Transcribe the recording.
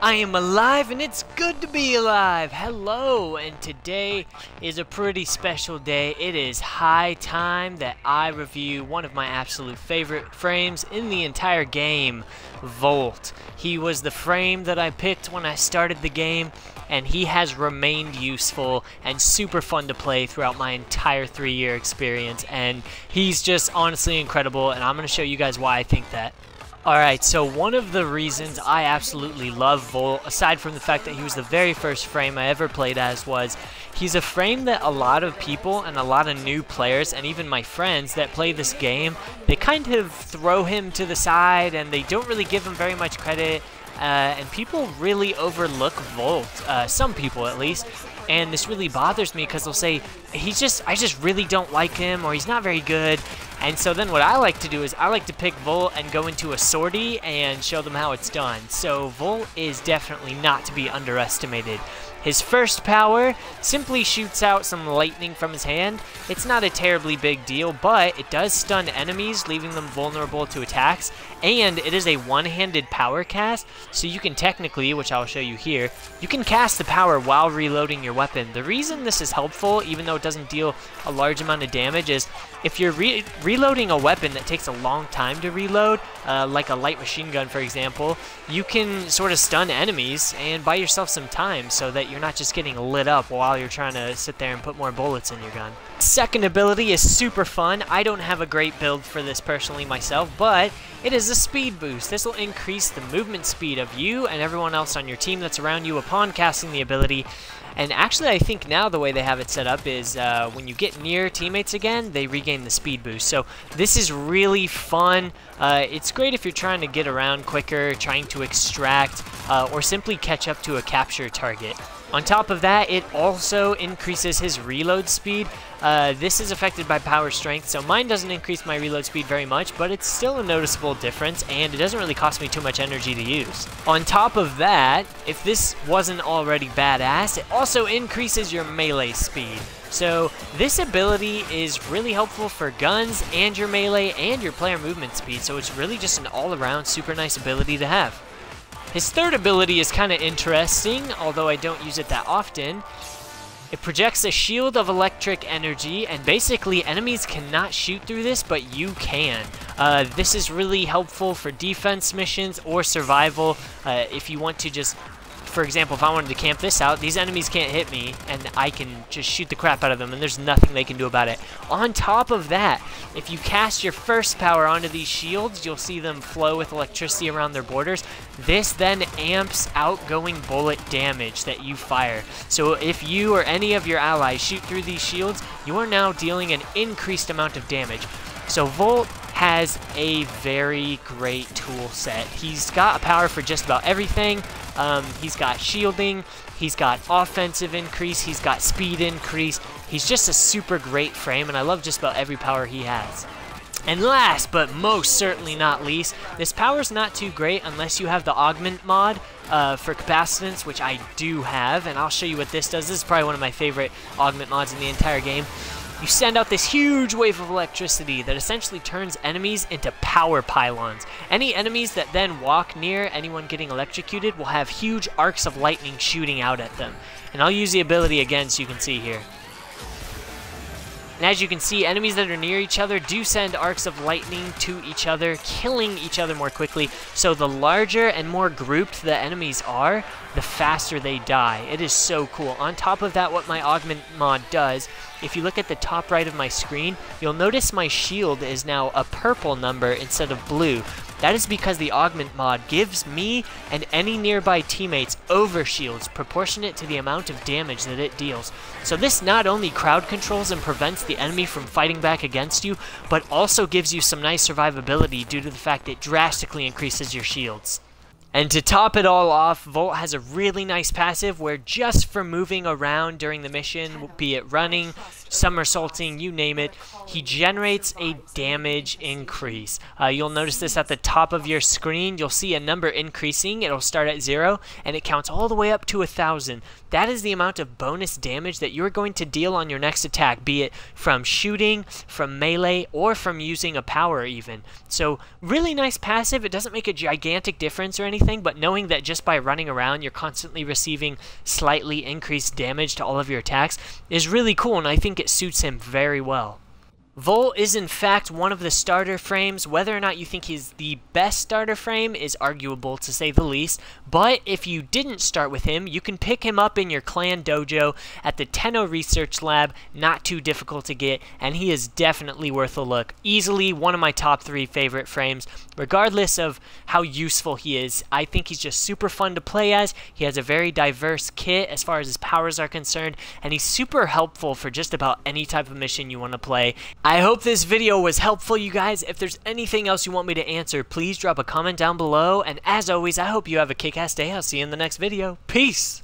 I am alive and it's good to be alive. Hello, and today is a pretty special day. It is high time that I review one of my absolute favorite frames in the entire game, Volt. He was the frame that I picked when I started the game, and he has remained useful and super fun to play throughout my entire 3-year experience, and he's just honestly incredible, and I'm going to show you guys why I think that. Alright, so one of the reasons I absolutely love Volt, aside from the fact that he was the very first frame I ever played as, was he's a frame that a lot of people and a lot of new players, and even my friends that play this game, they kind of throw him to the side and they don't really give him very much credit, and people really overlook Volt, some people at least. And this really bothers me because they'll say, I just really don't like him, or he's not very good. And so then what I like to do is I like to pick Volt and go into a sortie and show them how it's done. So Volt is definitely not to be underestimated. His first power simply shoots out some lightning from his hand. It's not a terribly big deal, but it does stun enemies, leaving them vulnerable to attacks. And it is a one-handed power cast, so you can technically, which I'll show you here, you can cast the power while reloading your weapon. The reason this is helpful, even though it doesn't deal a large amount of damage, is if you're reloading a weapon that takes a long time to reload, like a light machine gun for example, you can sort of stun enemies and buy yourself some time so that you're not just getting lit up while you're trying to sit there and put more bullets in your gun. Second ability is super fun. I don't have a great build for this personally myself, but it is a speed boost. This will increase the movement speed of you and everyone else on your team that's around you upon casting the ability. And actually, I think now the way they have it set up is when you get near teammates again, they regain the speed boost. So this is really fun. It's great if you're trying to get around quicker, trying to extract, or simply catch up to a capture target. On top of that, it also increases his reload speed. This is affected by power strength, so mine doesn't increase my reload speed very much, but it's still a noticeable difference, and it doesn't really cost me too much energy to use. On top of that, if this wasn't already badass, it also increases your melee speed. So this ability is really helpful for guns and your melee and your player movement speed, so it's really just an all-around super nice ability to have. His third ability is kind of interesting, although I don't use it that often. It projects a shield of electric energy, and basically enemies cannot shoot through this, but you can. This is really helpful for defense missions or survival. If you want to just, for example, if I wanted to camp this out, these enemies can't hit me, and I can just shoot the crap out of them, and there's nothing they can do about it. On top of that, if you cast your first power onto these shields, you'll see them flow with electricity around their borders. This then amps outgoing bullet damage that you fire. So if you or any of your allies shoot through these shields, you are now dealing an increased amount of damage. So Volt has a very great tool set. He's got a power for just about everything. He's got shielding, he's got offensive increase, he's got speed increase. He's just a super great frame, and I love just about every power he has. And last, but most certainly not least, this power's not too great unless you have the augment mod for capacitance, which I do have, and I'll show you what this does. This is probably one of my favorite augment mods in the entire game. You send out this huge wave of electricity that essentially turns enemies into power pylons. Any enemies that then walk near anyone getting electrocuted will have huge arcs of lightning shooting out at them. And I'll use the ability again so you can see here. And as you can see, enemies that are near each other do send arcs of lightning to each other, killing each other more quickly. So the larger and more grouped the enemies are, the faster they die. It is so cool. On top of that, what my augment mod does, if you look at the top right of my screen, you'll notice my shield is now a purple number instead of blue. That is because the augment mod gives me and any nearby teammates overshields proportionate to the amount of damage that it deals. So this not only crowd controls and prevents the enemy from fighting back against you, but also gives you some nice survivability due to the fact it drastically increases your shields. And to top it all off, Volt has a really nice passive where just for moving around during the mission, be it running, somersaulting, you name it, he generates a damage increase. You'll notice this at the top of your screen. You'll see a number increasing. It'll start at 0 and it counts all the way up to 1,000. That is the amount of bonus damage that you're going to deal on your next attack, be it from shooting, from melee, or from using a power even. So really nice passive. It doesn't make a gigantic difference or anything, but knowing that just by running around you're constantly receiving slightly increased damage to all of your attacks is really cool, and I think it suits him very well. Vol is in fact one of the starter frames. Whether or not you think he's the best starter frame is arguable, to say the least, but if you didn't start with him, you can pick him up in your clan dojo at the Tenno Research Lab. Not too difficult to get, and he is definitely worth a look. Easily one of my top 3 favorite frames, regardless of how useful he is. I think he's just super fun to play as. He has a very diverse kit as far as his powers are concerned, and he's super helpful for just about any type of mission you want to play. I hope this video was helpful, you guys. If there's anything else you want me to answer, please drop a comment down below. And as always, I hope you have a kick-ass day. I'll see you in the next video. Peace!